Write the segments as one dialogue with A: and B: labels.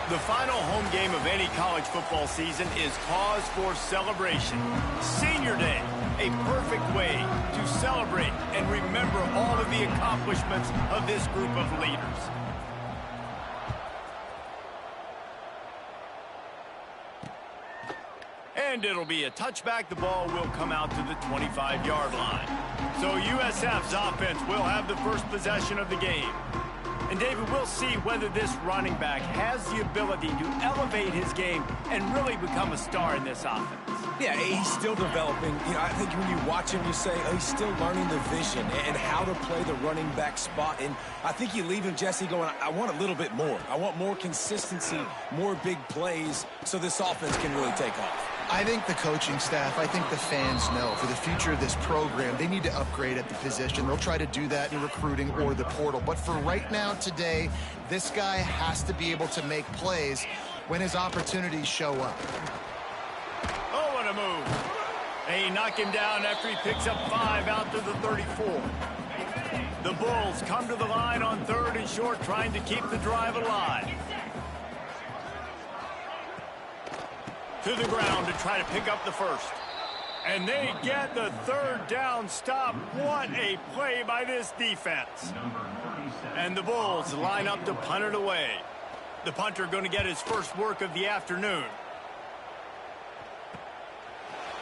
A: The final home game of any college football season is cause for celebration. Senior Day, a perfect way to celebrate and remember all of the accomplishments of this group of leaders. And it'll be a touchback. The ball will come out to the 25-yard line. So USF's offense will have the first possession of the game. And, David, we'll see whether this running back has the ability to elevate his game and really become a star in this offense.
B: Yeah, he's still developing. You know, I think when you watch him, you say, oh, he's still learning the vision and how to play the running back spot. And I think you leave him, Jesse, going, I want a little bit more. I want more consistency, more big plays so this offense can really take off.
C: I think the coaching staff, I think the fans know for the future of this program, they need to upgrade at the position. They'll try to do that in recruiting or the portal. But for right now, today, this guy has to be able to make plays when his opportunities show up.
A: Oh, what a move. They knock him down after he picks up 5 out to the 34. The Bulls come to the line on 3rd and short, trying to keep the drive alive. To the ground to try to pick up the first. And they get the 3rd down stop. What a play by this defense. And the Bulls line up to punt it away. The punter going to get his first work of the afternoon.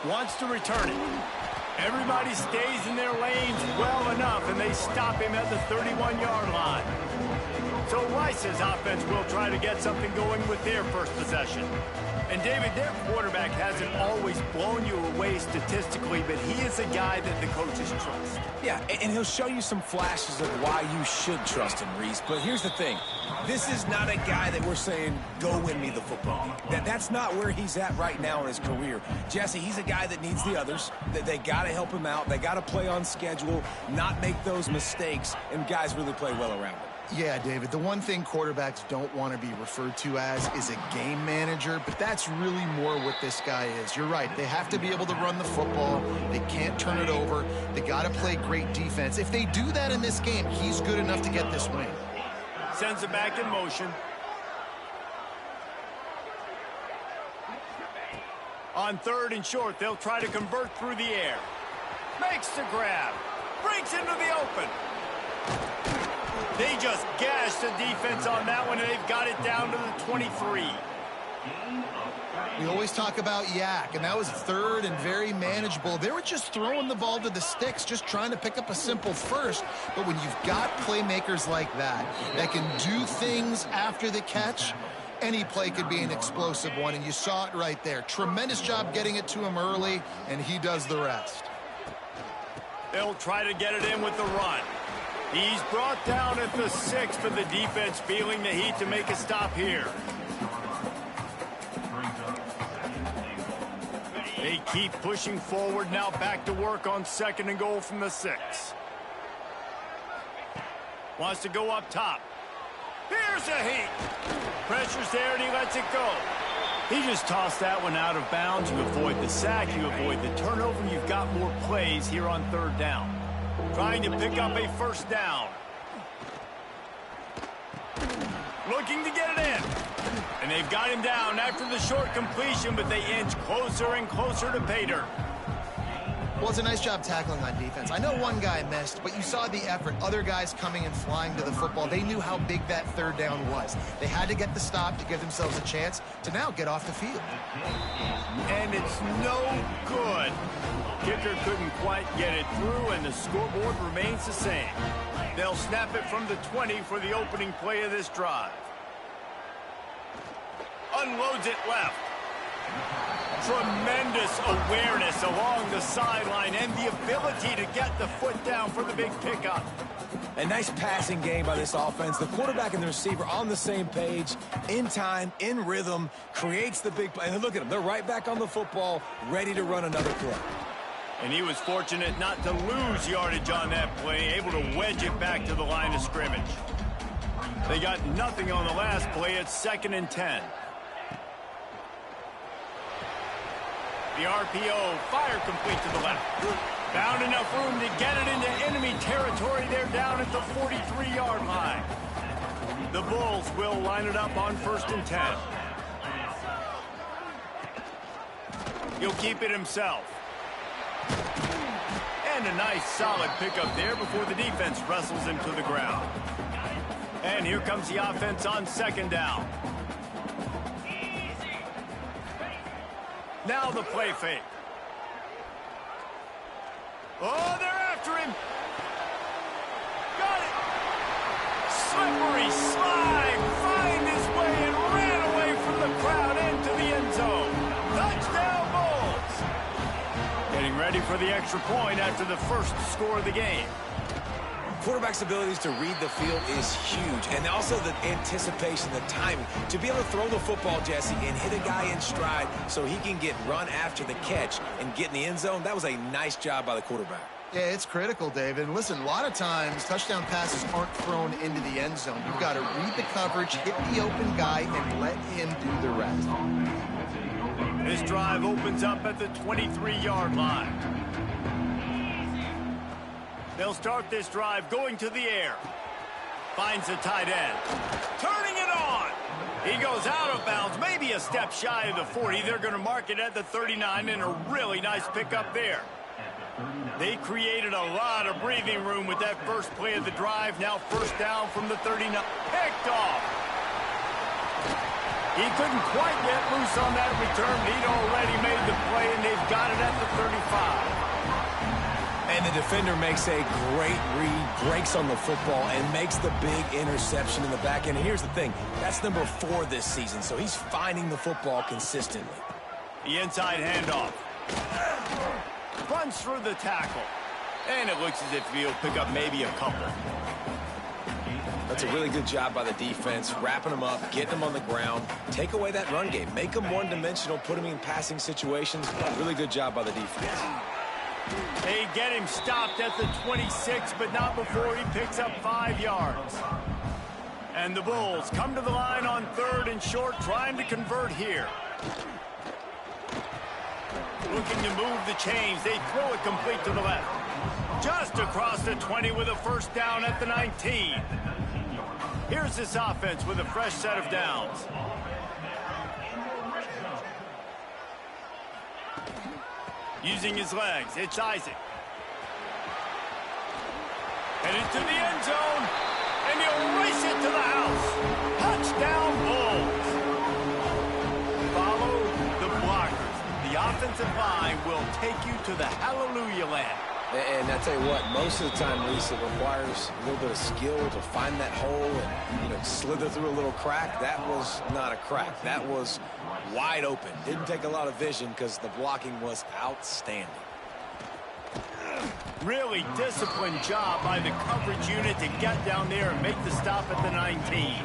A: Wants to return it. Everybody stays in their lanes well enough, and they stop him at the 31-yard line. So Rice's offense will try to get something going with their first possession. And, David, their quarterback hasn't always blown you away statistically, but he is a guy that the coaches trust.
B: Yeah, and he'll show you some flashes of why you should trust him, Reese. But here's the thing. This is not a guy that we're saying, go win me the football game. That's not where he's at right now in his career. Jesse, he's a guy that needs the others. They got to help him out. They got to play on schedule, not make those mistakes, and guys really play well around him.
C: Yeah, David, the one thing quarterbacks don't want to be referred to as is a game manager, but that's really more what this guy is. You're right. They have to be able to run the football. They can't turn it over. They got to play great defense. If they do that in this game, he's good enough to get this win.
A: Sends it back in motion. On 3rd and short, they'll try to convert through the air. Makes the grab. Breaks into the open. They just gashed the defense on that one, and they've got it down to the 23.
C: We always talk about Yak, and that was 3rd and very manageable. They were just throwing the ball to the sticks, just trying to pick up a simple first. But when you've got playmakers like that can do things after the catch, any play could be an explosive one, and you saw it right there. Tremendous job getting it to him early, and he does the rest.
A: They'll try to get it in with the run. He's brought down at the 6, but the defense feeling the heat to make a stop here. They keep pushing forward, now back to work on 2nd and goal from the 6. Wants to go up top. Here's a heat. Pressure's there, and he lets it go. He just tossed that one out of bounds. You avoid the sack, you avoid the turnover. You've got more plays here on 3rd down. Trying to pick up a 1st down. Looking to get it in. And they've got him down after the short completion, but they inch closer and closer to pay dirt.
C: Well, it's a nice job tackling on defense. I know one guy missed, but you saw the effort. Other guys coming and flying to the football. They knew how big that 3rd down was. They had to get the stop to give themselves a chance to now get off the field.
A: And it's no good. Kicker couldn't quite get it through, and the scoreboard remains the same. They'll snap it from the 20 for the opening play of this drive. Unloads it left. Tremendous awareness along the sideline and the ability to get the foot down for the big pickup.
B: A nice passing game by this offense. The quarterback and the receiver on the same page, in time, in rhythm, creates the big play. And look at them. They're right back on the football, ready to run another play.
A: And he was fortunate not to lose yardage on that play, able to wedge it back to the line of scrimmage. They got nothing on the last play. It's 2nd and 10. The RPO, fire complete to the left. Found enough room to get it into enemy territory. They're down at the 43-yard line. The Bulls will line it up on 1st and 10. He'll keep it himself. And a nice solid pickup there before the defense wrestles him to the ground. And here comes the offense on 2nd down. Now the play fake. Oh, they're after him. Got it. Slippery slide. Find his way and ran away from the crowd into the end zone. Touchdown Bulls. Getting ready for the extra point after the first score of the game.
B: Quarterback's abilities to read the field is huge, and also the anticipation, the timing. To be able to throw the football, Jesse, and hit a guy in stride so he can get run after the catch and get in the end zone, that was a nice job by the quarterback.
C: Yeah, it's critical, David. And listen, a lot of times touchdown passes aren't thrown into the end zone. You've got to read the coverage, hit the open guy, and let him do the rest.
A: This drive opens up at the 23-yard line. They'll start this drive going to the air. Finds the tight end. Turning it on. He goes out of bounds, maybe a step shy of the 40. They're going to mark it at the 39, and a really nice pickup there. They created a lot of breathing room with that first play of the drive. Now 1st down from the 39. Picked off. He couldn't quite get loose on that return. He'd already made the play, and they've got it at the 35.
B: And the defender makes a great read, breaks on the football, and makes the big interception in the back end. And here's the thing, that's number 4 this season, so he's finding the football consistently.
A: The inside handoff. Runs through the tackle. And it looks as if he'll pick up maybe a couple.
B: That's a really good job by the defense, wrapping them up, getting them on the ground, take away that run game, make them one-dimensional, put them in passing situations. Really good job by the defense.
A: They get him stopped at the 26, but not before he picks up 5 yards. And the Bulls come to the line on 3rd and short, trying to convert here. Looking to move the chains. They throw it complete to the left. Just across the 20 with a 1st down at the 19. Here's this offense with a fresh set of downs. Using his legs, it's Isaac. And into the end zone, and he'll race it to the house. Touchdown Bulls. Follow the blockers. The offensive line will take you to the hallelujah land.
B: And I tell you what, most of the time, Lisa, it requires a little bit of skill to find that hole and, slither through a little crack. That was not a crack. That was wide open. Didn't take a lot of vision because the blocking was outstanding.
A: Really disciplined job by the coverage unit to get down there and make the stop at the 19.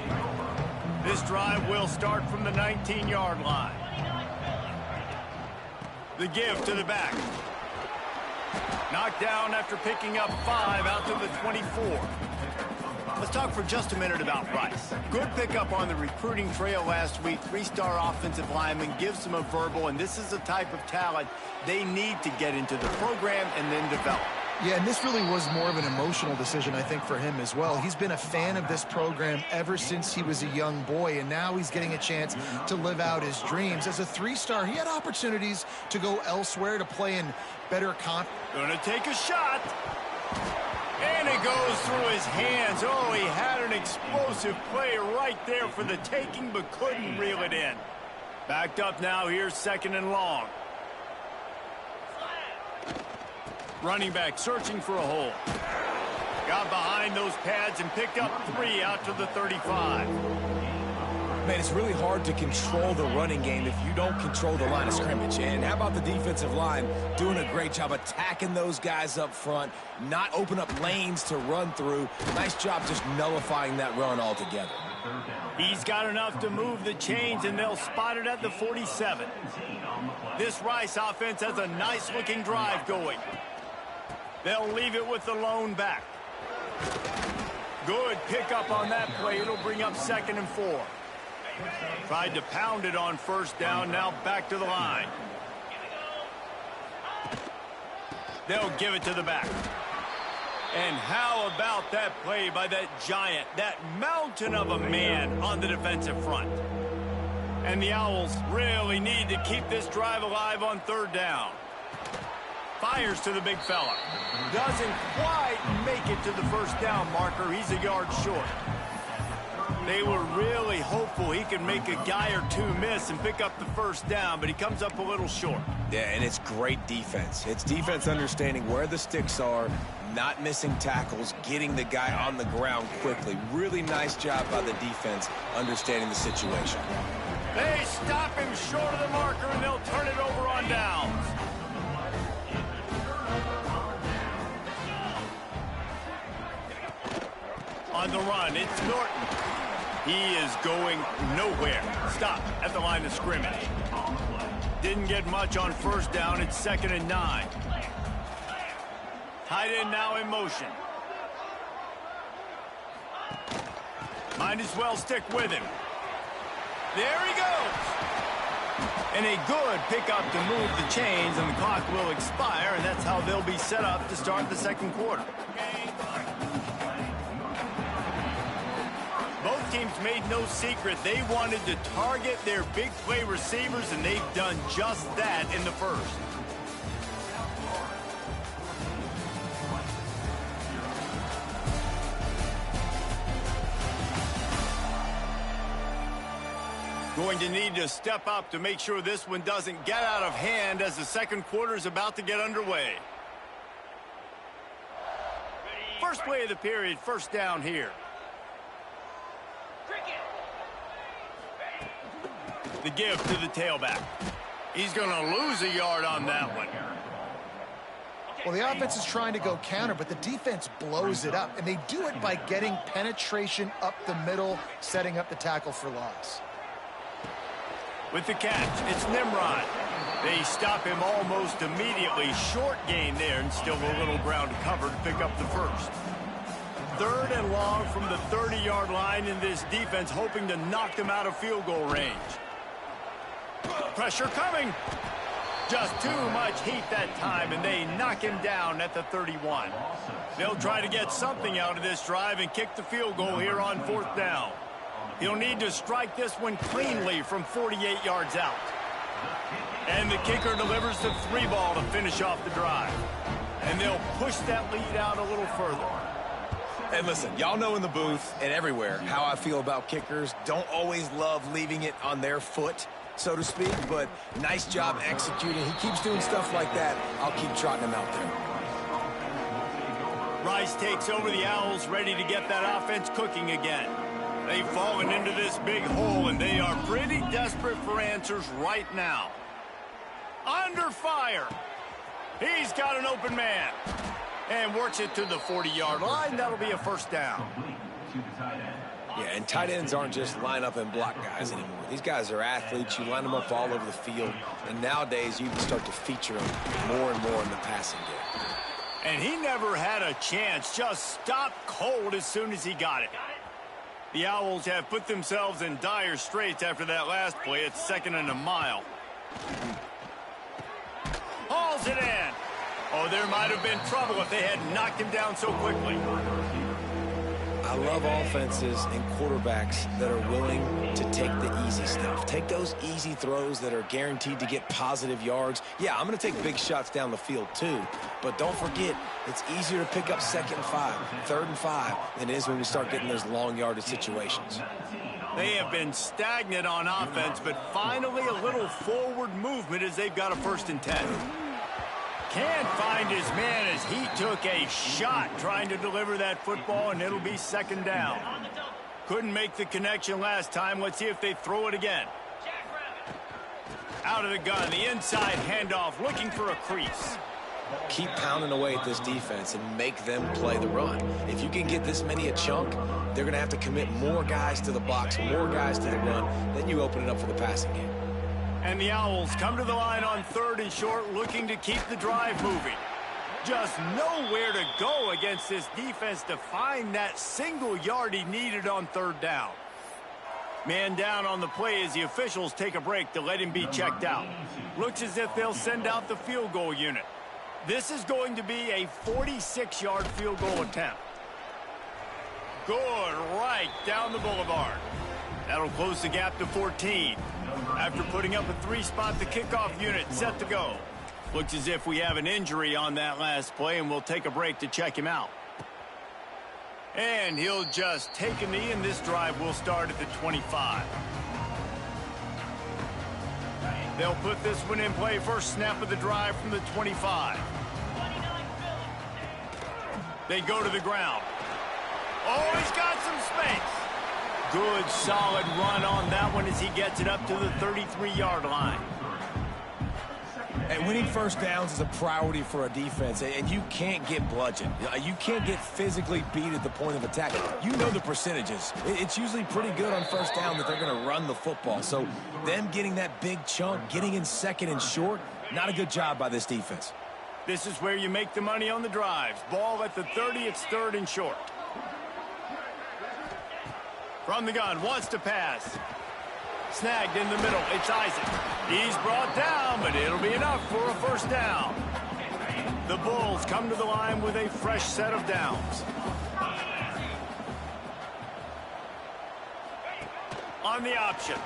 A: This drive will start from the 19-yard line. The give to the back. Knocked down after picking up 5 out to the 24. Let's talk for just a minute about Rice. Good pickup on the recruiting trail last week. 3-star offensive lineman, gives them a verbal, and this is the type of talent they need to get into the program and then develop.
C: Yeah, and this really was more of an emotional decision, I think, for him as well. He's been a fan of this program ever since he was a young boy, and now he's getting a chance to live out his dreams. As a 3-star, he had opportunities to go elsewhere, to play in better comp.
A: Gonna take a shot. And it goes through his hands. Oh, he had an explosive play right there for the taking, but couldn't reel it in. Backed up now. Here's 2nd and long. Running back searching for a hole. Got behind those pads and picked up 3 out to the 35.
B: Man, it's really hard to control the running game if you don't control the line of scrimmage. And how about the defensive line doing a great job attacking those guys up front, not open up lanes to run through. Nice job just nullifying that run altogether.
A: He's got enough to move the chains, and they'll spot it at the 47. This Rice offense has a nice-looking drive going. They'll leave it with the lone back. Good pickup on that play. It'll bring up 2nd and 4. Tried to pound it on 1st down. Now back to the line. They'll give it to the back. And how about that play by that giant, that mountain of a man on the defensive front? And the Owls really need to keep this drive alive on third down. Fires to the big fella. Doesn't quite make it to the first down marker. He's a yard short. They were really hopeful he could make a guy or two miss and pick up the first down, but he comes up a little short.
B: Yeah, and it's great defense. It's defense understanding where the sticks are, not missing tackles, getting the guy on the ground quickly. Really nice job by the defense understanding the situation.
A: They stop him short of the marker, and they'll turn it over on downs. On the run, it's Norton. He is going nowhere. Stop at the line of scrimmage. Didn't get much on first down. It's 2nd and 9. Tight end now in motion. Might as well stick with him. There he goes. And a good pickup to move the chains, and the clock will expire, and that's how they'll be set up to start the second quarter. Both teams made no secret they wanted to target their big play receivers, and they've done just that in the first. Going to need to step up to make sure this one doesn't get out of hand as the second quarter is about to get underway. First play of the period, first down here. The give to the tailback. He's going to lose a yard on that one.
C: Well, the offense is trying to go counter, but the defense blows it up, and they do it by getting penetration up the middle, setting up the tackle for loss.
A: With the catch, it's Nimrod. They stop him almost immediately. Short gain there, and still a little ground to cover to pick up the first. 3rd and long from the 30-yard line, in this defense hoping to knock them out of field goal range. Pressure coming. Just too much heat that time, and they knock him down at the 31. They'll try to get something out of this drive and kick the field goal here on 4th down. He'll need to strike this one cleanly from 48 yards out. And the kicker delivers the 3-ball to finish off the drive. And they'll push that lead out a little further.
B: And listen, y'all know in the booth and everywhere how I feel about kickers. Don't always love leaving it on their foot, so to speak, but nice job executing. He keeps doing stuff like that. I'll keep trotting him out there.
A: Rice takes over the Owls, ready to get that offense cooking again. They've fallen into this big hole, and they are pretty desperate for answers right now. Under fire. He's got an open man. And works it to the 40-yard line. That'll be a first down.
B: Yeah, and tight ends aren't just line up and block guys anymore. These guys are athletes. You line them up all over the field. And nowadays, you can start to feature them more and more in the passing game.
A: And he never had a chance. Just stopped cold as soon as he got it. The Owls have put themselves in dire straits after that last play. It's 2nd and a mile. Hauls it in. Oh, there might have been trouble if they had knocked him down so quickly.
B: I love offenses and quarterbacks that are willing to take the easy stuff. Take those easy throws that are guaranteed to get positive yards. Yeah, I'm going to take big shots down the field too. But don't forget, it's easier to pick up 2nd and 5, 3rd and 5 than it is when we start getting those long yardage situations.
A: They have been stagnant on offense, but finally a little forward movement as they've got a 1st and 10. Can't find his man as he took a shot trying to deliver that football, and it'll be 2nd down. Couldn't make the connection last time. Let's see if they throw it again. Out of the gun, the inside handoff, looking for a crease.
B: Keep pounding away at this defense and make them play the run. If you can get this many a chunk, they're going to have to commit more guys to the box, more guys to the run. Then you open it up for the passing game.
A: And the Owls come to the line on 3rd and short, looking to keep the drive moving. Just nowhere to go against this defense to find that single yard he needed on 3rd down. Man down on the play as the officials take a break to let him be checked out. Looks as if they'll send out the field goal unit. This is going to be a 46-yard field goal attempt. Good, right down the boulevard. That'll close the gap to 14. After putting up a 3-spot, the kickoff unit set to go. Looks as if we have an injury on that last play, and we'll take a break to check him out. And he'll just take a knee, and this drive will start at the 25. They'll put this one in play. First snap of the drive from the 25. They go to the ground. Oh, he's got some space. Good, solid run on that one as he gets it up to the 33-yard line.
B: And winning first downs is a priority for a defense, and you can't get bludgeoned. You can't get physically beat at the point of attack. You know the percentages. It's usually pretty good on first down that they're going to run the football. So them getting that big chunk, getting in second and short, not a good job by this defense.
A: This is where you make the money on the drives. Ball at the 30, it's third and short. From the gun, wants to pass. Snagged in the middle, it's Isaac. He's brought down, but it'll be enough for a first down. The Bulls come to the line with a fresh set of downs. On the option.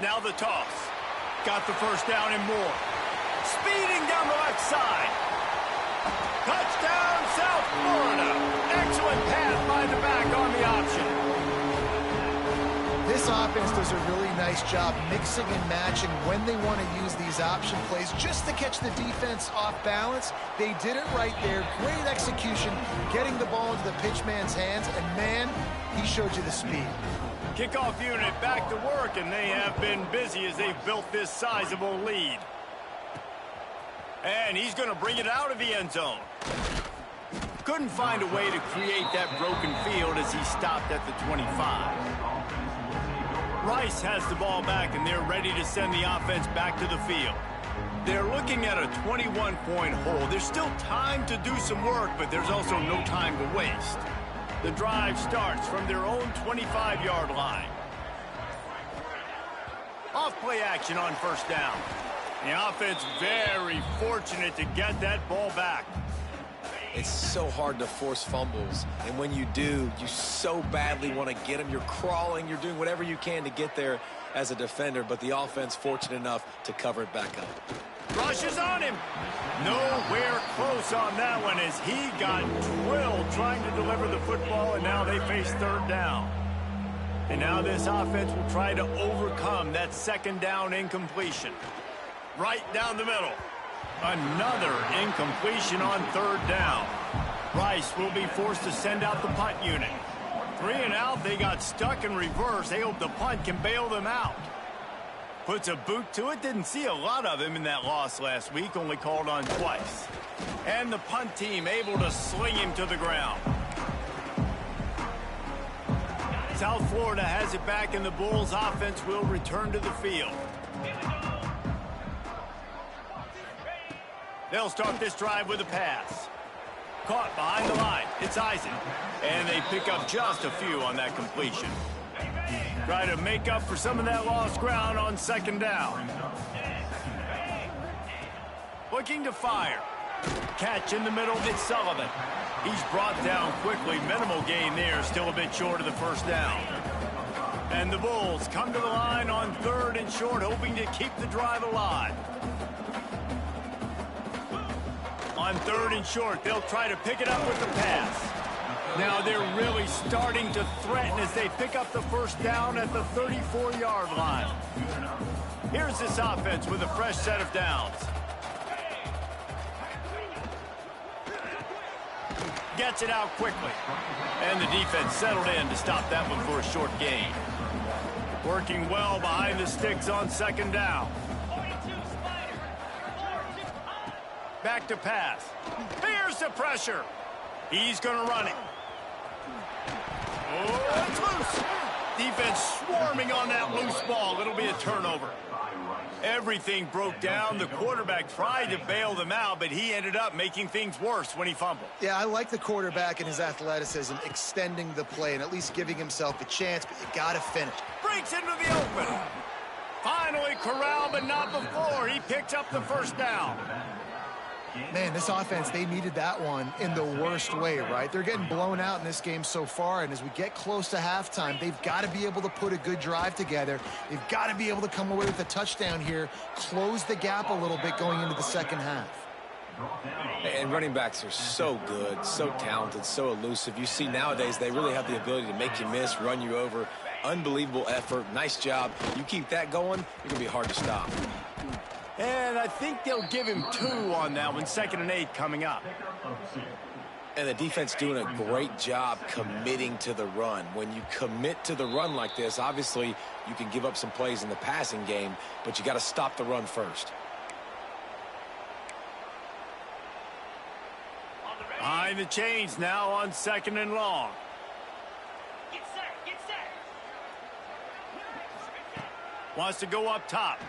A: Now the toss. Got the first down and more. Speeding down the left side. Touchdown, South Florida. Excellent pass by the back on the option.
C: This offense does a really nice job mixing and matching when they want to use these option plays just to catch the defense off balance. They did it right there. Great execution, getting the ball into the pitchman's hands, and man, he showed you the speed.
A: Kickoff unit back to work, and they have been busy as they've built this sizable lead. And he's going to bring it out of the end zone. Couldn't find a way to create that broken field as he stopped at the 25. Rice has the ball back, and they're ready to send the offense back to the field. They're looking at a 21-point hole. There's still time to do some work, but there's also no time to waste. The drive starts from their own 25-yard line. Off-play action on first down. The offense very fortunate to get that ball back.
B: It's so hard to force fumbles, and when you do, you so badly want to get them. You're crawling, you're doing whatever you can to get there as a defender, but the offense fortunate enough to cover it back up.
A: Rushes on him. Nowhere close on that one as he got drilled trying to deliver the football, and now they face third down. And now this offense will try to overcome that second down incompletion. Right down the middle. Another incompletion on third down. Rice will be forced to send out the punt unit. 3 and out, they got stuck in reverse. They hope the punt can bail them out. Puts a boot to it. Didn't see a lot of him in that loss last week, only called on twice. And the punt team able to sling him to the ground. South Florida has it back, and the Bulls offense will return to the field. They'll start this drive with a pass. Caught behind the line. It's Isaac. And they pick up just a few on that completion. Try to make up for some of that lost ground on second down. Looking to fire. Catch in the middle. It's Sullivan. He's brought down quickly. Minimal gain there. Still a bit short of the first down. And the Bulls come to the line on third and short, hoping to keep the drive alive. On third and short, they'll try to pick it up with the pass. Now they're really starting to threaten as they pick up the first down at the 34-yard line. Here's this offense with a fresh set of downs. Gets it out quickly. And the defense settled in to stop that one for a short gain. Working well behind the sticks on second down. Back to pass. Here's the pressure. He's going to run it. Oh, it's loose. Defense swarming on that loose ball. It'll be a turnover. Everything broke down. The quarterback tried to bail them out, but he ended up making things worse when he fumbled.
C: Yeah, I like the quarterback and his athleticism, extending the play and at least giving himself a chance, but you got to finish.
A: Breaks into the open. Finally corralled, but not before. He picks up the first down.
C: Man, this offense, they needed that one in the worst way, right? They're getting blown out in this game so far, and as we get close to halftime, they've got to be able to put a good drive together. They've got to be able to come away with a touchdown here, close the gap a little bit going into the second half.
B: And running backs are so good, so talented, so elusive. You see nowadays they really have the ability to make you miss, run you over. Unbelievable effort. Nice job. You keep that going, you're going to be hard to stop.
A: And I think they'll give him 2 on that one, 2nd and 8 coming up.
B: And the defense doing a great job committing to the run. When you commit to the run like this, obviously you can give up some plays in the passing game, but you got to stop the run first.
A: Behind the chains now on 2nd and long.
D: Get set.
A: Wants to go up top.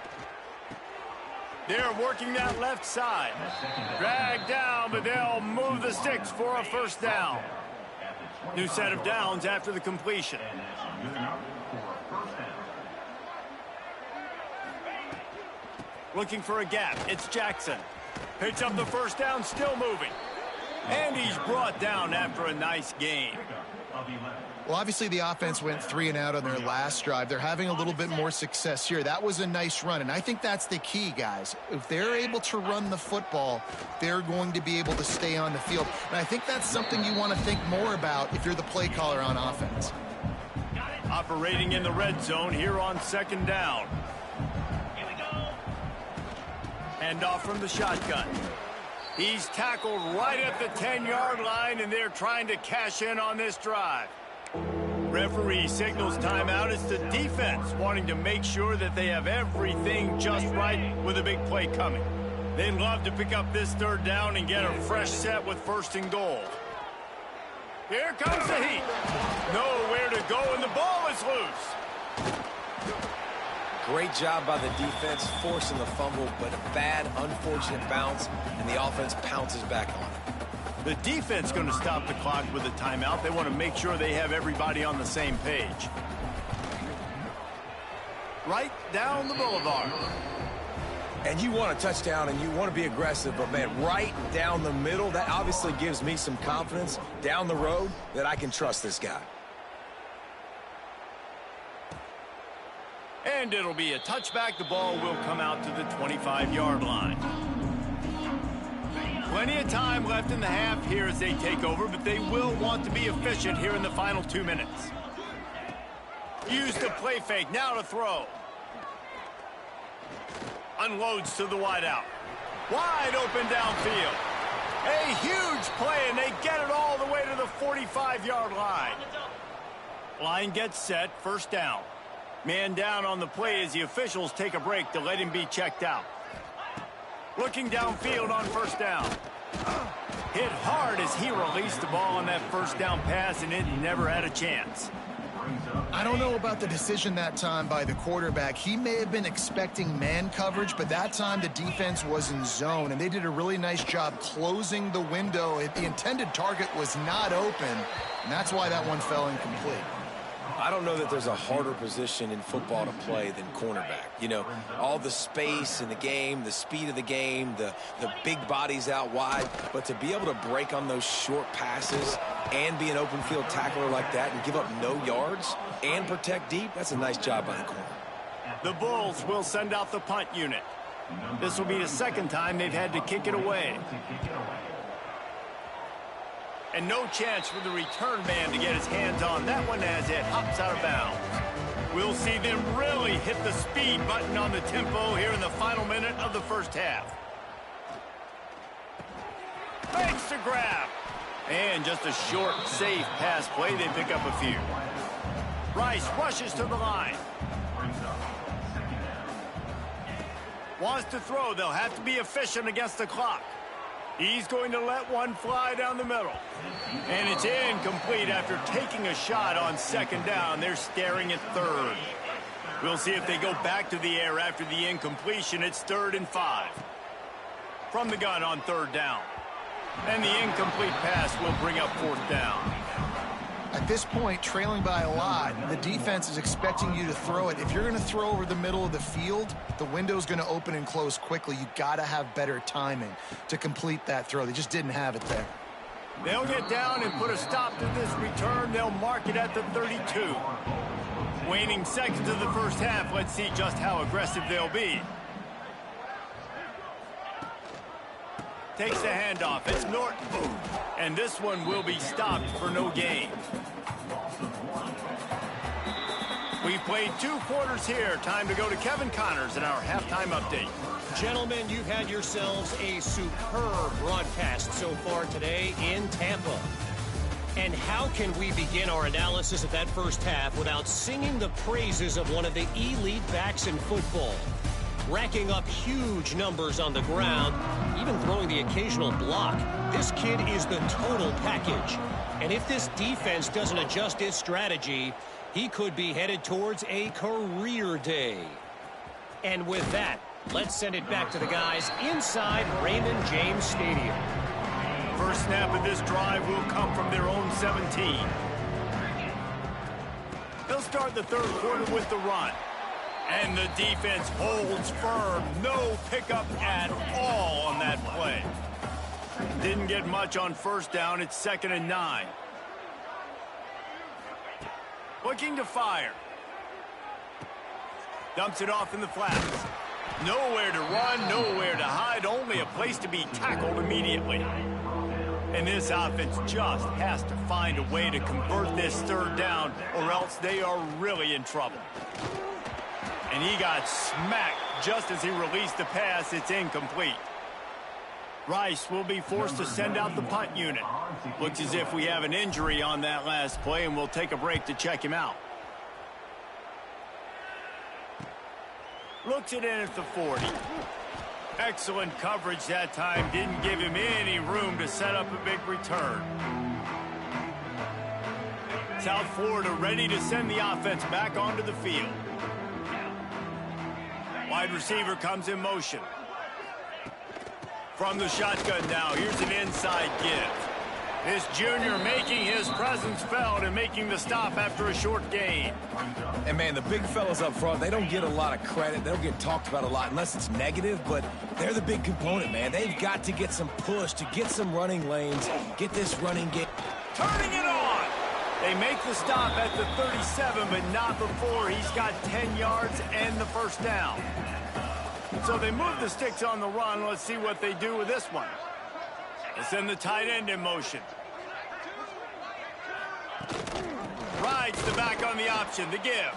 A: They're working that left side. Dragged down, but they'll move the sticks for a first down. New set of downs after the completion. Looking for a gap. It's Jackson. Picks up the first down, still moving. And he's brought down after a nice gain.
C: Well, obviously the offense went 3 and out on their last drive. They're having a little bit more success here. That was a nice run, and I think that's the key, guys. If they're able to run the football, they're going to be able to stay on the field. And I think that's something you want to think more about if you're the play caller on offense.
A: Operating in the red zone here on 2nd down.
D: Here we go.
A: Hand off from the shotgun. He's tackled right at the 10-yard line, and they're trying to cash in on this drive. Referee signals timeout. It's the defense wanting to make sure that they have everything just right with a big play coming. They'd love to pick up this 3rd down and get a fresh set with 1st and goal. Here comes the heat. Nowhere to go, and the ball is loose.
B: Great job by the defense, forcing the fumble, but a bad, unfortunate bounce, and the offense pounces back on it.
A: The defense going to stop the clock with a timeout. They want to make sure they have everybody on the same page. Right down the boulevard.
B: And you want a touchdown and you want to be aggressive, but man, right down the middle, that obviously gives me some confidence down the road that I can trust this guy.
A: And it'll be a touchback. The ball will come out to the 25-yard line. Plenty of time left in the half here as they take over, but they will want to be efficient here in the final 2 minutes. Use the play fake, now to throw. Unloads to the wideout. Wide open downfield. A huge play, and they get it all the way to the 45-yard line. Line gets set, 1st down. Man down on the play as the officials take a break to let him be checked out. Looking downfield on 1st down. Hit hard as he released the ball on that 1st down pass, and it never had a chance.
C: I don't know about the decision that time by the quarterback. He may have been expecting man coverage, but that time the defense was in zone, and they did a really nice job closing the window. The intended target was not open, and that's why that one fell incomplete.
B: I don't know that there's a harder position in football to play than cornerback. You know, all the space in the game, the speed of the game, the big bodies out wide. But to be able to break on those short passes and be an open field tackler like that and give up no yards and protect deep, that's a nice job by the corner.
A: The Bulls will send out the punt unit. This will be the 2nd time they've had to kick it away. And no chance for the return man to get his hands on that one as it hops out of bounds. We'll see them really hit the speed button on the tempo here in the final minute of the 1st half. Fakes to grab. And just a short, safe pass play. They pick up a few. Rice rushes to the line. Wants to throw. They'll have to be efficient against the clock. He's going to let one fly down the middle. And it's incomplete after taking a shot on 2nd down. They're staring at 3rd. We'll see if they go back to the air after the incompletion. It's 3rd and 5. From the gun on 3rd down. And the incomplete pass will bring up 4th down.
C: I this point, trailing by a lot, the defense is expecting you to throw it. If you're going to throw over the middle of the field, the window's going to open and close quickly. You got to have better timing to complete that throw. They just didn't have it there.
A: They'll get down and put a stop to this return. They'll mark it at the 32. Waning seconds of the first half. Let's see just how aggressive they'll be. Takes the handoff. It's Norton. And this one will be stopped for no gain. We've played 2 quarters here. Time to go to Kevin Connors in our halftime update.
E: Gentlemen, you've had yourselves a superb broadcast so far today in Tampa. And how can we begin our analysis of that first half without singing the praises of one of the elite backs in football? Racking up huge numbers on the ground, even throwing the occasional block. This kid is the total package. And if this defense doesn't adjust its strategy, he could be headed towards a career day. And with that, let's send it back to the guys inside Raymond James Stadium.
A: First snap of this drive will come from their own 17. They'll start the third quarter with the run. And the defense holds firm. No pickup at all on that play. Didn't get much on first down. It's 2nd and 9. Looking to fire. Dumps it off in the flats. Nowhere to run, nowhere to hide. Only a place to be tackled immediately. And this offense just has to find a way to convert this third down, or else they are really in trouble. And he got smacked just as he released the pass. It's incomplete. Rice will be forced to send out the punt unit. Looks as if we have an injury on that last play, and we'll take a break to check him out. Looks it in at the 40. Excellent coverage that time. Didn't give him any room to set up a big return. South Florida ready to send the offense back onto the field. Wide receiver comes in motion. From the shotgun now, here's an inside give. This junior making his presence felt and making the stop after a short gain.
B: And, man, the big fellas up front, they don't get a lot of credit. They don't get talked about a lot unless it's negative, but they're the big component, man. They've got to get some push, to get some running lanes, get this running game.
A: Turning it on! They make the stop at the 37, but not before he's got 10 yards and the first down. So they move the sticks on the run. Let's see what they do with this one. They send the tight end in motion. Rides the back on the option, the give.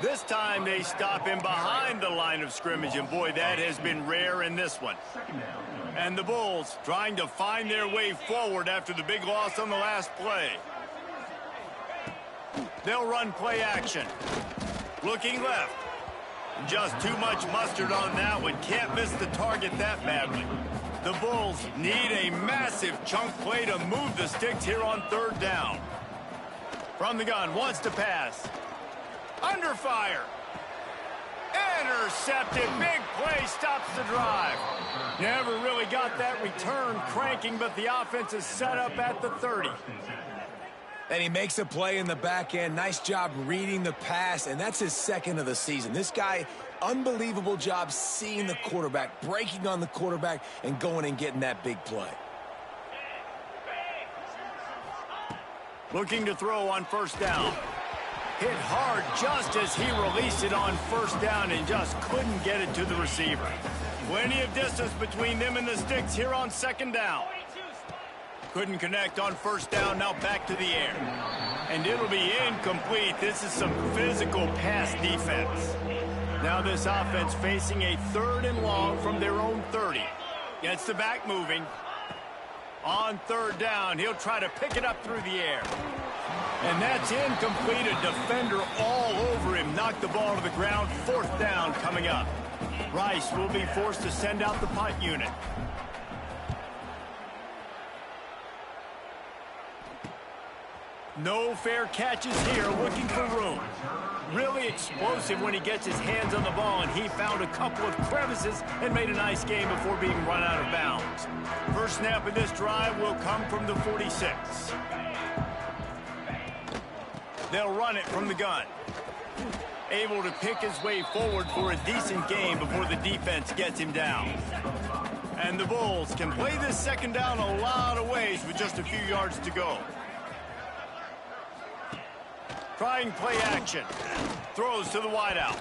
A: This time they stop him behind the line of scrimmage, and boy, that has been rare in this one. And the Bulls trying to find their way forward after the big loss on the last play. They'll run play action. Looking left. Just too much mustard on that one. Can't miss the target that badly. The Bulls need a massive chunk play to move the sticks here on third down. From the gun, wants to pass. Under fire. Intercepted. Big play stops the drive. Never really got that return cranking, but the offense is set up at the 30.
B: And he makes a play in the back end. Nice job reading the pass, and that's his 2nd of the season. This guy, unbelievable job seeing the quarterback, breaking on the quarterback, and going and getting that big play.
A: Looking to throw on first down. Hit hard just as he released it on first down and just couldn't get it to the receiver. Plenty of distance between them and the sticks here on 2nd down. Couldn't connect on first down, now back to the air. And it'll be incomplete. This is some physical pass defense. Now this offense facing a 3rd and long from their own 30. Gets the back moving. On third down, he'll try to pick it up through the air. And that's incomplete. A defender all over him. Knocked the ball to the ground. 4th down coming up. Rice will be forced to send out the punt unit. No fair catches here, looking for room. Really explosive when he gets his hands on the ball, and he found a couple of crevices and made a nice game before being run out of bounds. First snap of this drive will come from the 46. They'll run it from the gun. Able to pick his way forward for a decent gain before the defense gets him down. And the Bulls can play this second down a lot of ways with just a few yards to go. Trying play action. Throws to the wideout.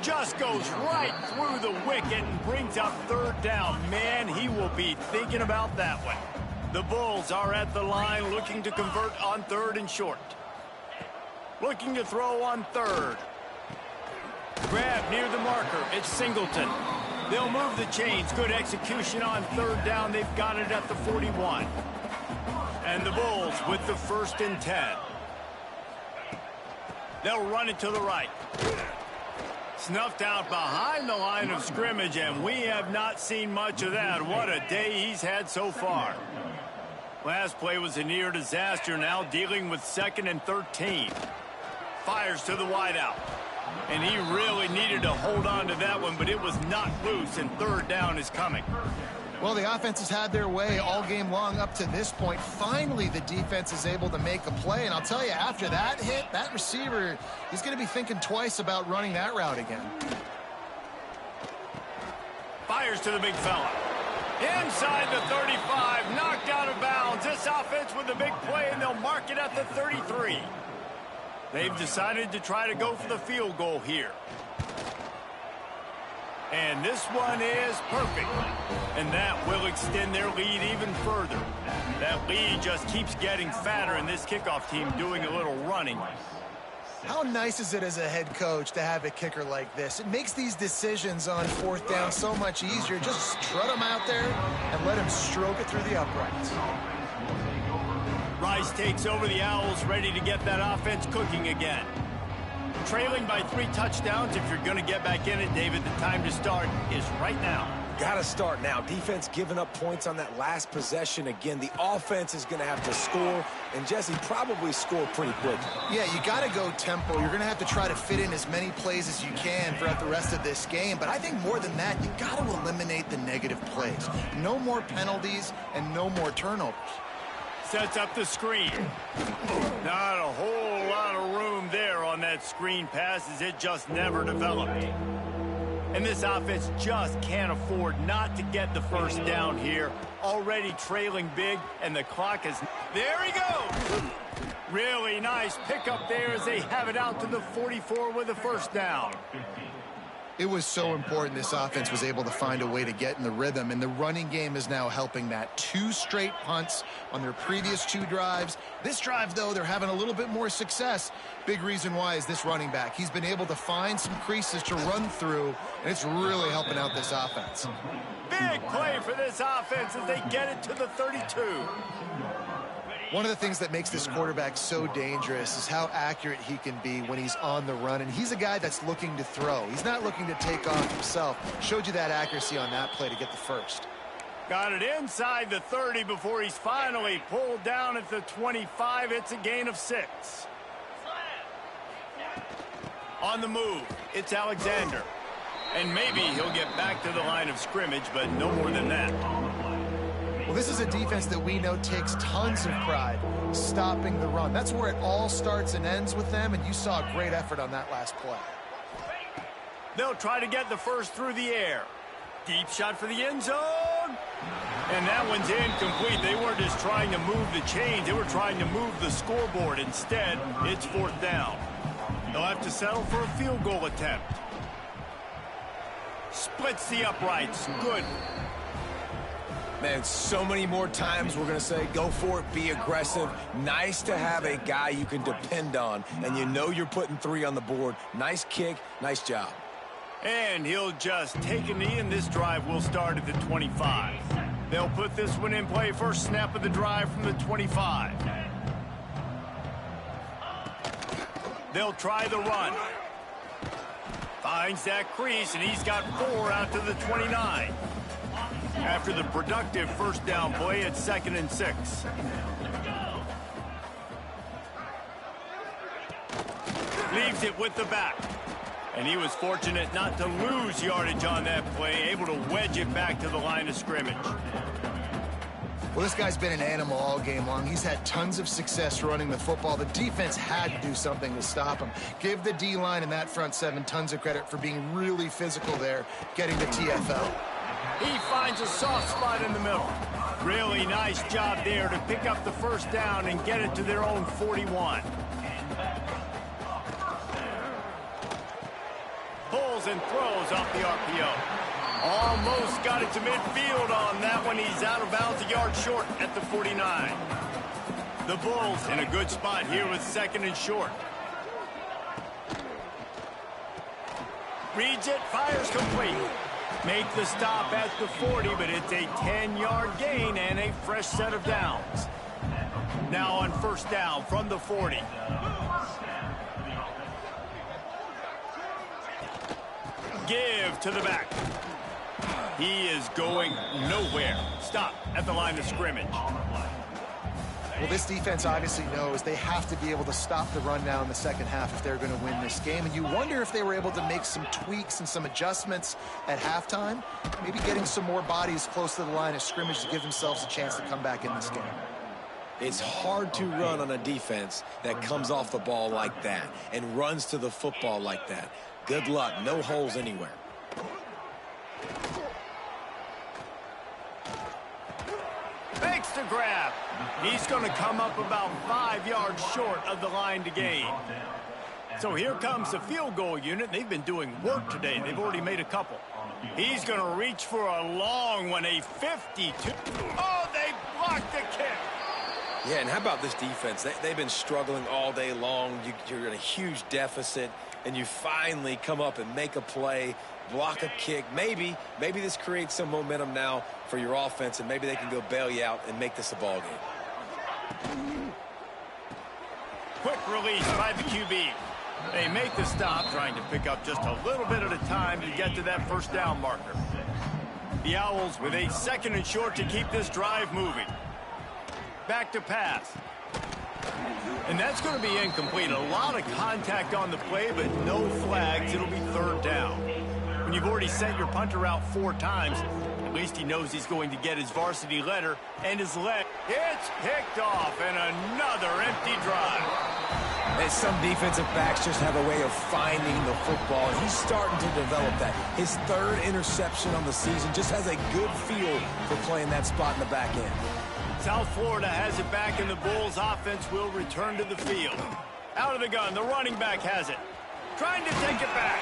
A: Just goes right through the wicket and brings up third down. Man, he will be thinking about that one. The Bulls are at the line looking to convert on third and short. Looking to throw on third. Grab near the marker. It's Singleton. They'll move the chains. Good execution on third down. They've got it at the 41. And the Bulls with the 1st and 10. They'll run it to the right. Snuffed out behind the line of scrimmage, and we have not seen much of that. What a day he's had so far. Last play was a near disaster, now dealing with 2nd and 13. Fires to the wideout. And he really needed to hold on to that one, but it was not loose, and third down is coming.
C: Well, the offense has had their way all game long up to this point. Finally, the defense is able to make a play. And I'll tell you, after that hit, that receiver, he's going to be thinking twice about running that route again.
A: Fires to the big fella. Inside the 35, knocked out of bounds. This offense with a big play, and they'll mark it at the 33. They've decided to try to go for the field goal here. And this one is perfect. And that will extend their lead even further. That lead just keeps getting fatter, and this kickoff team doing a little running.
C: How nice is it as a head coach to have a kicker like this? It makes these decisions on 4th down so much easier. Just strut him out there and let him stroke it through the uprights.
A: Rice takes over the Owls, ready to get that offense cooking again. Trailing by 3 touchdowns. If you're going to get back in it, David, the time to start is right now.
B: Got to start now. Defense giving up points on that last possession. Again, the offense is going to have to score, and Jesse probably score pretty quick.
C: Yeah, you got to go tempo. You're going to have to try to fit in as many plays as you can throughout the rest of this game. But I think more than that, you got to eliminate the negative plays. No more penalties and no more turnovers.
A: Sets up the screen. Not a whole lot of room there on that screen pass, as it just never developed. And this offense just can't afford not to get the first down here. Already trailing big, and the clock is... There he goes! Really nice pickup there as they have it out to the 44 with a first down.
C: It was so important this offense was able to find a way to get in the rhythm, and the running game is now helping that. 2 straight punts on their previous 2 drives. This drive, though, they're having a little bit more success. Big reason why is this running back. He's been able to find some creases to run through, and it's really helping out this offense.
A: Big play for this offense as they get it to the 32.
C: One of the things that makes this quarterback so dangerous is how accurate he can be when he's on the run. And he's a guy that's looking to throw. He's not looking to take off himself. Showed you that accuracy on that play to get the first.
A: Got it inside the 30 before he's finally pulled down at the 25. It's a gain of 6. On the move, it's Alexander. And maybe he'll get back to the line of scrimmage, but no more than that.
C: Well, this is a defense that we know takes tons of pride stopping the run. That's where it all starts and ends with them, and you saw a great effort on that last play.
A: They'll try to get the first through the air. Deep shot for the end zone. And that one's incomplete. They weren't just trying to move the chains. They were trying to move the scoreboard. Instead, it's 4th down. They'll have to settle for a field goal attempt. Splits the uprights. Good.
B: Man, so many more times we're going to say, go for it, be aggressive. Nice to have a guy you can depend on, and you know you're putting 3 on the board. Nice kick, nice job.
A: And he'll just take a knee, and this drive will start at the 25. They'll put this one in play. First snap of the drive from the 25. They'll try the run. Finds that crease, and he's got 4 out to the 29. After the productive first down play, it's 2nd and 6. Leaves it with the back. And he was fortunate not to lose yardage on that play, able to wedge it back to the line of scrimmage.
C: Well, this guy's been an animal all game long. He's had tons of success running the football. The defense had to do something to stop him. Give the D-line and that front seven tons of credit for being really physical there, getting the TFL.
A: He finds a soft spot in the middle. Really nice job there to pick up the first down and get it to their own 41. Pulls and throws off the RPO. Almost got it to midfield on that one. He's out of bounds, a yard short at the 49. The Bulls in a good spot here with second and short. Reads it, fires complete. Make the stop at the 40, but it's a 10-yard gain and a fresh set of downs. Now on first down from the 40. Give to the back. He is going nowhere. Stop at the line of scrimmage.
C: Well, this defense obviously knows they have to be able to stop the run now in the second half if they're going to win this game. And you wonder if they were able to make some tweaks and some adjustments at halftime, maybe getting some more bodies close to the line of scrimmage to give themselves a chance to come back in this game.
B: It's hard to run on a defense that comes off the ball like that and runs to the football like that. Good luck. No holes anywhere.
A: Makes the grab. He's going to come up about 5 yards short of the line to gain. So here comes the field goal unit. They've been doing work today. They've already made a couple. He's going to reach for a long one, a 52. Oh, they blocked the kick.
B: Yeah, and how about this defense? They've been struggling all day long. You're in a huge deficit, and you finally come up and make a play, block a kick. Maybe this creates some momentum now for your offense, and maybe they can go bail you out and make this a ball game.
A: Quick release by the QB. They make the stop, trying to pick up just a little bit at a time to get to that first down marker. The Owls with a second and short to keep this drive moving. Back to pass. And that's going to be incomplete. A lot of contact on the play, but no flags. It'll be third down. When you've already sent your punter out 4 times, at least he knows he's going to get his varsity letter and his leg. It's picked off, and another empty drive.
B: And some defensive backs just have a way of finding the football, and he's starting to develop that. His 3rd interception on the season, just has a good feel for playing that spot in the back end.
A: South Florida has it back, and the Bulls offense will return to the field. Out of the gun, the running back has it. Trying to take it back.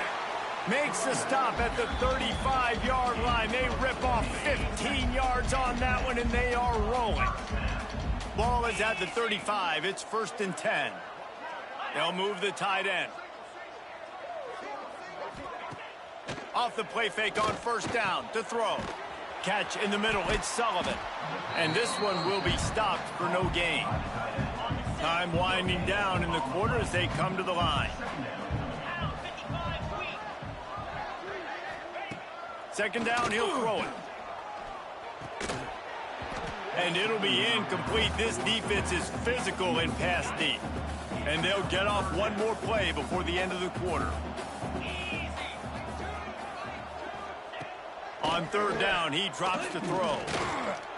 A: Makes the stop at the 35-yard line. They rip off 15 yards on that one, and they are rolling. Ball is at the 35. It's 1st and 10. They'll move the tight end. Off the play fake on first down to throw. Catch in the middle. It's Sullivan. And this one will be stopped for no gain. Time winding down in the quarter as they come to the line. Second down, he'll throw it. And it'll be incomplete. This defense is physical and pass deep. And they'll get off one more play before the end of the quarter. On third down, he drops to throw.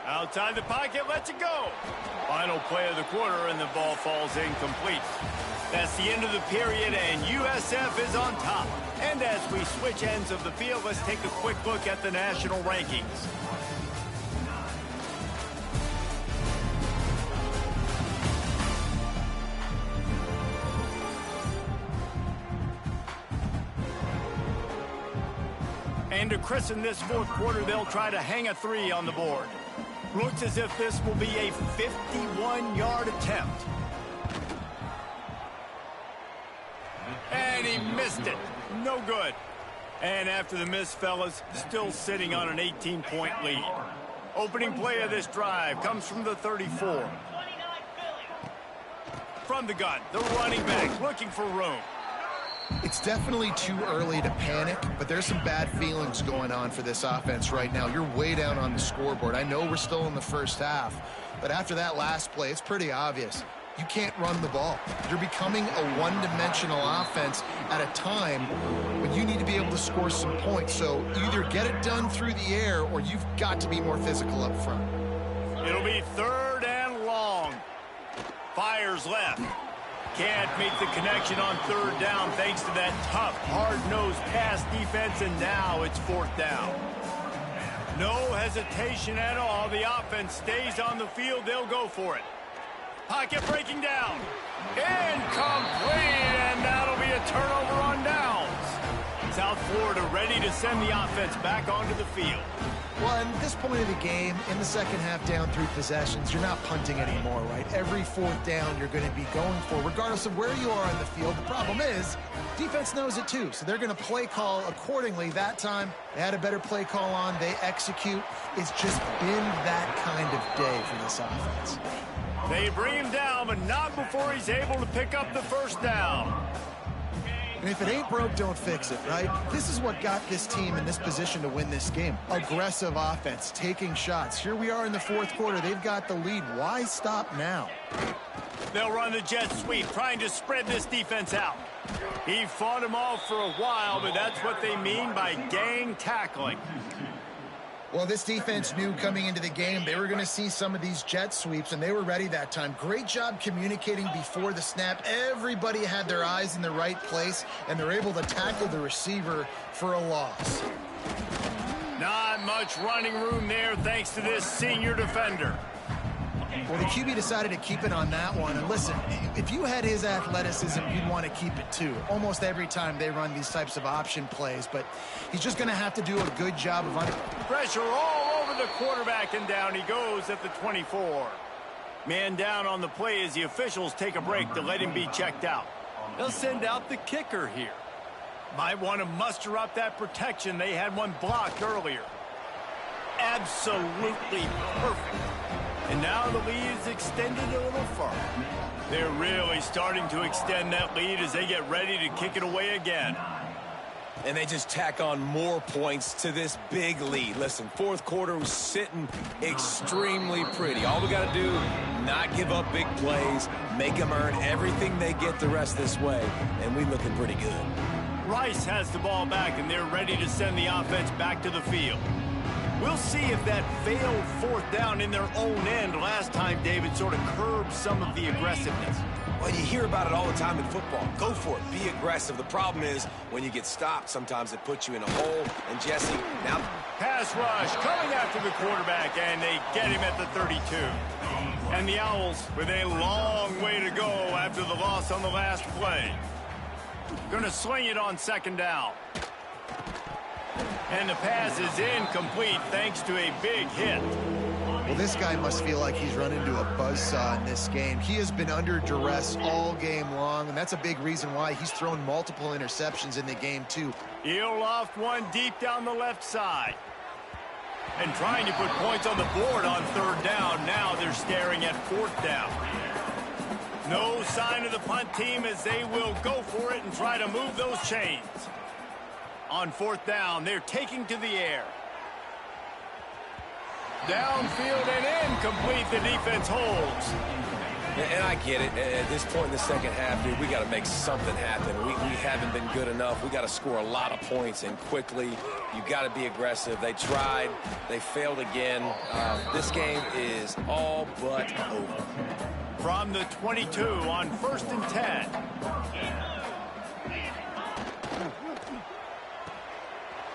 A: Outside the pocket, lets it go. Final play of the quarter, and the ball falls incomplete. That's the end of the period, and USF is on top. And as we switch ends of the field, let's take a quick look at the national rankings. And to christen this 4th quarter, they'll try to hang a 3 on the board. Looks as if this will be a 51-yard attempt. And he missed it. No good. And after the miss, fellas, still sitting on an 18-point lead. Opening play of this drive comes from the 34. From the gun, the running back looking for room.
C: It's definitely too early to panic, but there's some bad feelings going on for this offense right now. You're way down on the scoreboard. I know we're still in the first half, but after that last play, it's pretty obvious. You can't run the ball. You're becoming a one-dimensional offense at a time when you need to be able to score some points. So either get it done through the air or you've got to be more physical up front.
A: It'll be 3rd and long. Fires left. Can't make the connection on 3rd down thanks to that tough, hard-nosed pass defense, and now it's 4th down. No hesitation at all. The offense stays on the field. They'll go for it. Pocket breaking down. Incomplete, and that'll be a turnover on downs. South Florida ready to send the offense back onto the field.
C: Well, at this point of the game, in the second half, down 3 possessions, you're not punting anymore, right? Every 4th down you're going to be going for, regardless of where you are on the field. The problem is, defense knows it too, so they're going to play call accordingly. That time, they had a better play call on. They execute. It's just been that kind of day for this offense.
A: They bring him down, but not before he's able to pick up the 1st down.
C: And if it ain't broke, don't fix it, right? This is what got this team in this position to win this game. Aggressive offense, taking shots. Here we are in the 4th quarter. They've got the lead. Why stop now?
A: They'll run the jet sweep, trying to spread this defense out. He fought him off for a while, but that's what they mean by gang tackling.
C: Well, this defense knew coming into the game they were going to see some of these jet sweeps, and they were ready that time. Great job communicating before the snap. Everybody had their eyes in the right place, and they're able to tackle the receiver for a loss.
A: Not much running room there thanks to this senior defender.
C: Well, the QB decided to keep it on that one. And listen, if you had his athleticism, you'd want to keep it too. Almost every time they run these types of option plays, but he's just going to have to do a good job of
A: pressure all over the quarterback, and down he goes at the 24. Man down on the play as the officials take a break to let him be checked out. They'll send out the kicker here. Might want to muster up that protection. They had one blocked earlier. Absolutely perfect. And now the lead is extended a little further. They're really starting to extend that lead as they get ready to kick it away again.
B: And they just tack on more points to this big lead. Listen, 4th quarter was sitting extremely pretty. All we got to do, not give up big plays, make them earn everything they get the rest this way, and we looking pretty good.
A: Rice has the ball back, and they're ready to send the offense back to the field. We'll see if that failed 4th down in their own end last time, David, sort of curbed some of the aggressiveness.
B: Well, you hear about it all the time in football. Go for it. Be aggressive. The problem is when you get stopped, sometimes it puts you in a hole. And, Jesse, now...
A: Pass rush coming after the quarterback, and they get him at the 32. And the Owls with a long way to go after the loss on the last play. Going to sling it on 2nd down. And the pass is incomplete thanks to a big hit.
C: Well, this guy must feel like he's run into a buzzsaw in this game. He has been under duress all game long, and that's a big reason why he's thrown multiple interceptions in the game, too.
A: He'll loft one deep down the left side. And trying to put points on the board on 3rd down. Now they're staring at 4th down. No sign of the punt team as they will go for it and try to move those chains. On 4th down, they're taking to the air. Downfield and incomplete. The defense holds.
B: And I get it. At this point in the second half, dude, we got to make something happen. We haven't been good enough. We got to score a lot of points and quickly. You got to be aggressive. They tried. They failed again. This game is all but over.
A: From the 22 on 1st and 10.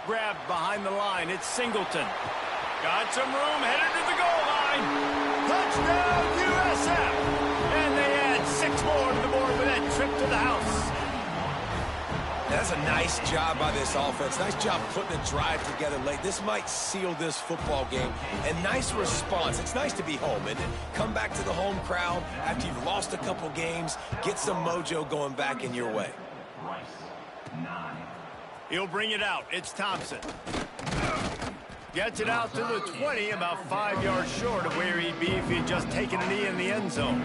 A: Grabbed behind the line. It's Singleton. Got some room, headed to the goal line. Touchdown, USF. And they add 6 more to the board with that trip to the house.
B: That's a nice job by this offense. Nice job putting a drive together late. This might seal this football game. And nice response. It's nice to be home, isn't it? Come back to the home crowd after you've lost a couple games. Get some mojo going back in your way.
A: He'll bring it out. It's Thompson. Gets it out to the 20, about 5 yards short of where he'd be if he'd just taken a knee in the end zone.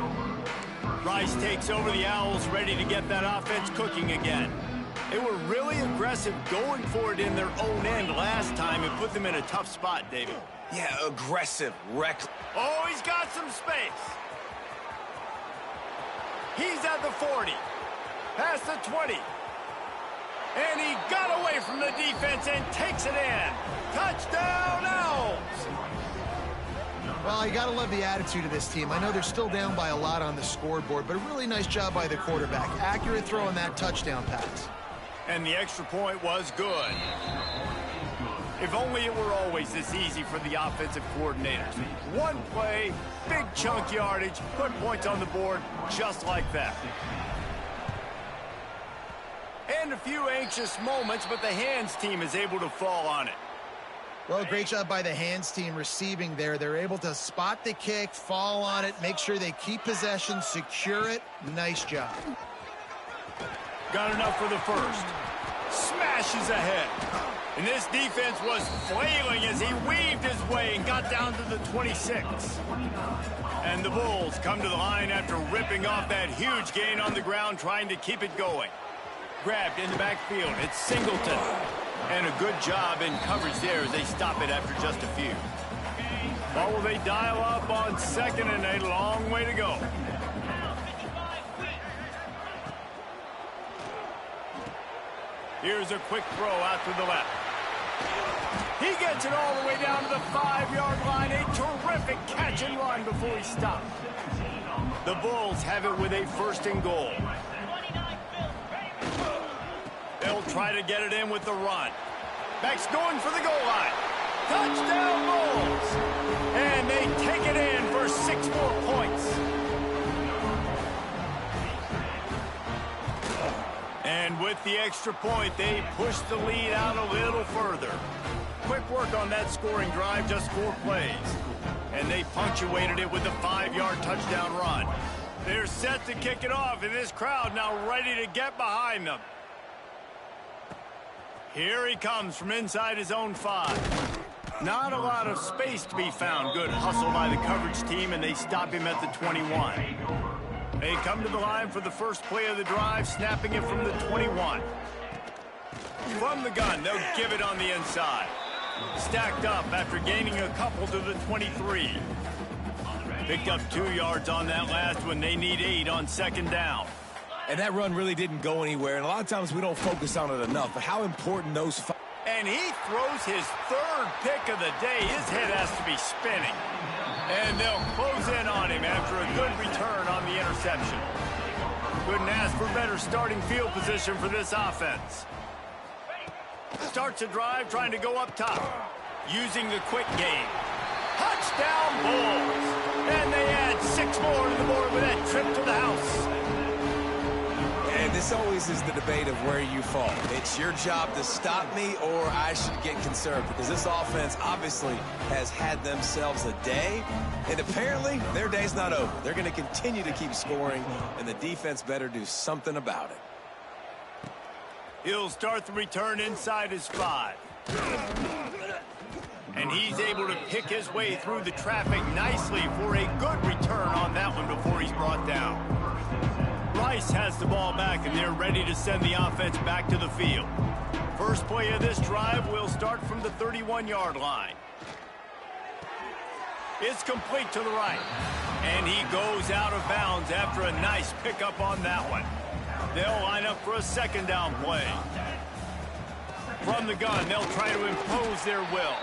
A: Rice takes over the Owls, ready to get that offense cooking again. They were really aggressive going for it in their own end last time and put them in a tough spot, David.
B: Yeah, aggressive, reckless.
A: Oh, he's got some space. He's at the 40. Past the 20. And he got away from the defense and takes it in. Touchdown, Owls!
C: Well, you got to love the attitude of this team. I know they're still down by a lot on the scoreboard, but a really nice job by the quarterback. Accurate throw on that touchdown pass.
A: And the extra point was good. If only it were always this easy for the offensive coordinators. One play, big chunk yardage, put points on the board just like that. And a few anxious moments, but the hands team is able to fall on it.
C: Well, great job by the hands team receiving there. They're able to spot the kick, fall on it, make sure they keep possession, secure it. Nice job.
A: Got enough for the first. Smashes ahead. And this defense was flailing as he weaved his way and got down to the 26. And the Bulls come to the line after ripping off that huge gain on the ground, trying to keep it going. Grabbed in the backfield. It's Singleton. And a good job in coverage there as they stop it after just a few. Well, will they dial up on second and a long way to go? Here's a quick throw out to the left. He gets it all the way down to the 5-yard line. A terrific catch and run before he stopped. The Bulls have it with a first and goal. They'll try to get it in with the run. Beck's going for the goal line. Touchdown Bulls! And they take it in for 6 more points. And with the extra point, they push the lead out a little further. Quick work on that scoring drive, just 4 plays. And they punctuated it with a 5-yard touchdown run. They're set to kick it off, and this crowd now ready to get behind them. Here he comes from inside his own 5. Not a lot of space to be found. Good hustle by the coverage team, and they stop him at the 21. They come to the line for the first play of the drive, snapping it from the 21. From the gun, they'll give it on the inside. Stacked up after gaining a couple to the 23. Picked up 2 yards on that last one. They need 8 on second down.
B: And that run really didn't go anywhere, and a lot of times we don't focus on it enough, but how important those...
A: And he throws his 3rd pick of the day. His head has to be spinning. And they'll close in on him after a good return on the interception. Couldn't ask for better starting field position for this offense. Starts a drive trying to go up top. Using the quick game. Touchdown Bulls! And they add 6 more to the board with that trip to the house.
B: And this always is the debate of where you fall. It's your job to stop me, or I should get concerned, because this offense obviously has had themselves a day, and apparently their day's not over. They're going to continue to keep scoring, and the defense better do something about it.
A: He'll start the return inside his 5. And he's able to pick his way through the traffic nicely for a good return on that one before he's brought down. Rice has the ball back, and they're ready to send the offense back to the field. First play of this drive will start from the 31-yard line. It's complete to the right. And he goes out of bounds after a nice pickup on that one. They'll line up for a second down play. From the gun, they'll try to impose their will.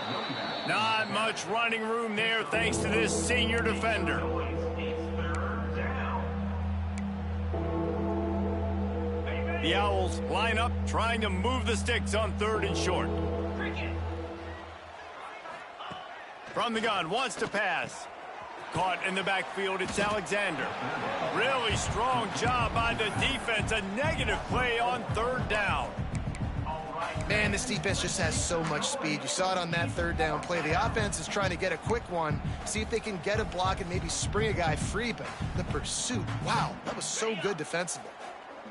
A: Not much running room there thanks to this senior defender. The Owls line up, trying to move the sticks on 3rd and short. From the gun, wants to pass. Caught in the backfield, it's Alexander. Really strong job by the defense. A negative play on 3rd down.
C: Man, this defense just has so much speed. You saw it on that 3rd down play. The offense is trying to get a quick one, see if they can get a block and maybe spring a guy free, but the pursuit, wow, that was so good defensively.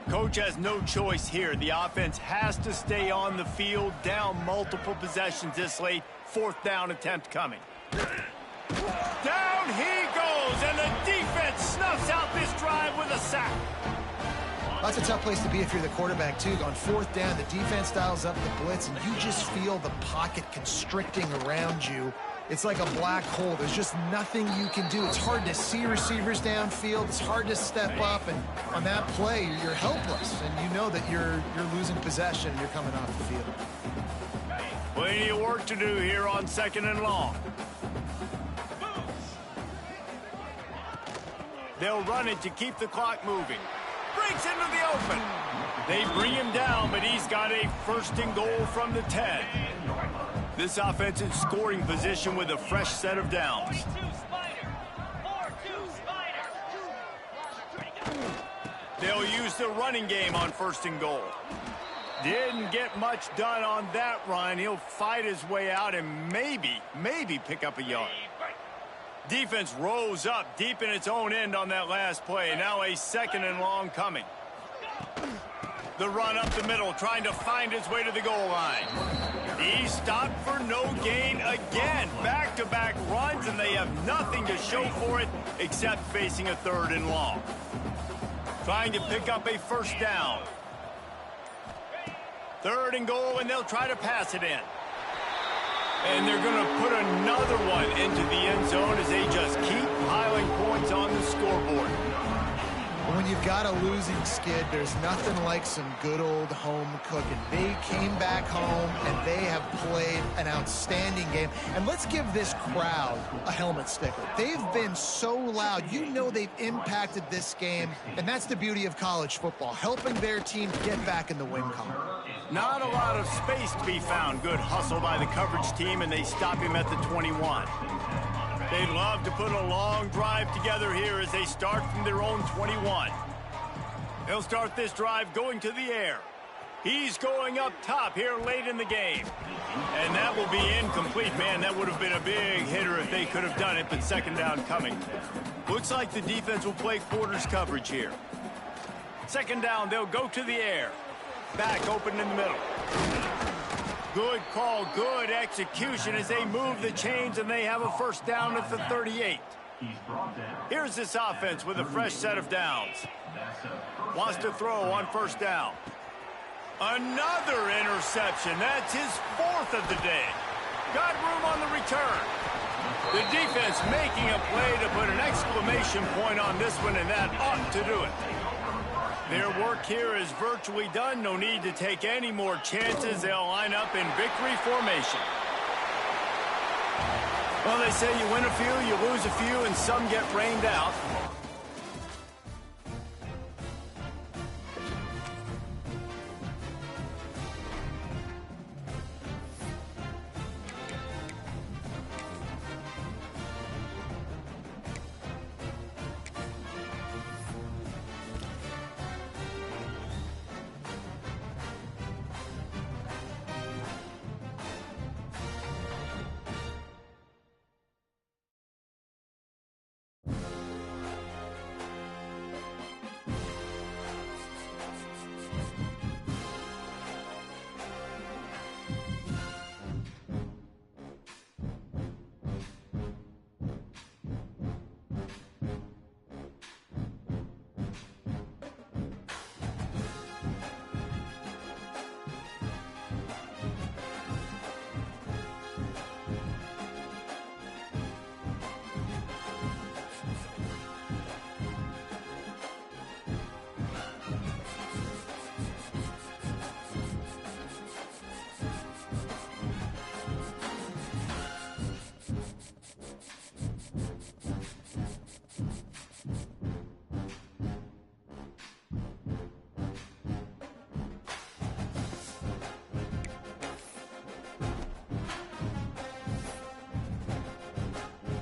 A: Coach has no choice here. The offense has to stay on the field, down multiple possessions this late. 4th down attempt coming. Down he goes, and the defense snuffs out this drive with a sack.
C: That's a tough place to be if you're the quarterback, too. On 4th down, the defense dials up the blitz, and you just feel the pocket constricting around you. It's like a black hole. There's just nothing you can do. It's hard to see receivers downfield. It's hard to step up, and on that play, you're helpless, and you know that you're losing possession and you're coming off the field.
A: Plenty of work to do here on 2nd and long. They'll run it to keep the clock moving. Breaks into the open. They bring him down, but he's got a first and goal from the 10. This offense in scoring position with a fresh set of downs.
D: 4-2 Spider. 4-2 Spider.
A: They'll use the running game on first and goal. Didn't get much done on that run. He'll fight his way out and maybe pick up a yard. Defense rose up deep in its own end on that last play. Now a second and long coming. The run up the middle, trying to find his way to the goal line. He stopped for no gain again. Back-to-back runs, and they have nothing to show for it except facing a third and long. Trying to pick up a first down. Third and goal, and they'll try to pass it in. And they're going to put another one into the end zone as they just keep piling points on the scoreboard.
C: When you've got a losing skid, there's nothing like some good old home cooking. They came back home, and they have played an outstanding game. And let's give this crowd a helmet sticker. They've been so loud. You know they've impacted this game, and that's the beauty of college football, helping their team get back in the win column.
A: Not a lot of space to be found. Good hustle by the coverage team, and they stop him at the 21. They'd love to put a long drive together here as they start from their own 21. They'll start this drive going to the air. He's going up top here late in the game. And that will be incomplete. Man, that would have been a big hitter if they could have done it, but second down coming. Looks like the defense will play quarters coverage here. Second down, they'll go to the air. Back open in the middle. Good call, good execution as they move the chains, and they have a first down at the 38. Here's this offense with a fresh set of downs. Wants to throw on first down. Another interception. That's his fourth of the day. Got room on the return. The defense making a play to put an exclamation point on this one, and that ought to do it. Their work here is virtually done. No need to take any more chances. They'll line up in victory formation. Well, they say you win a few, you lose a few, and some get rained out.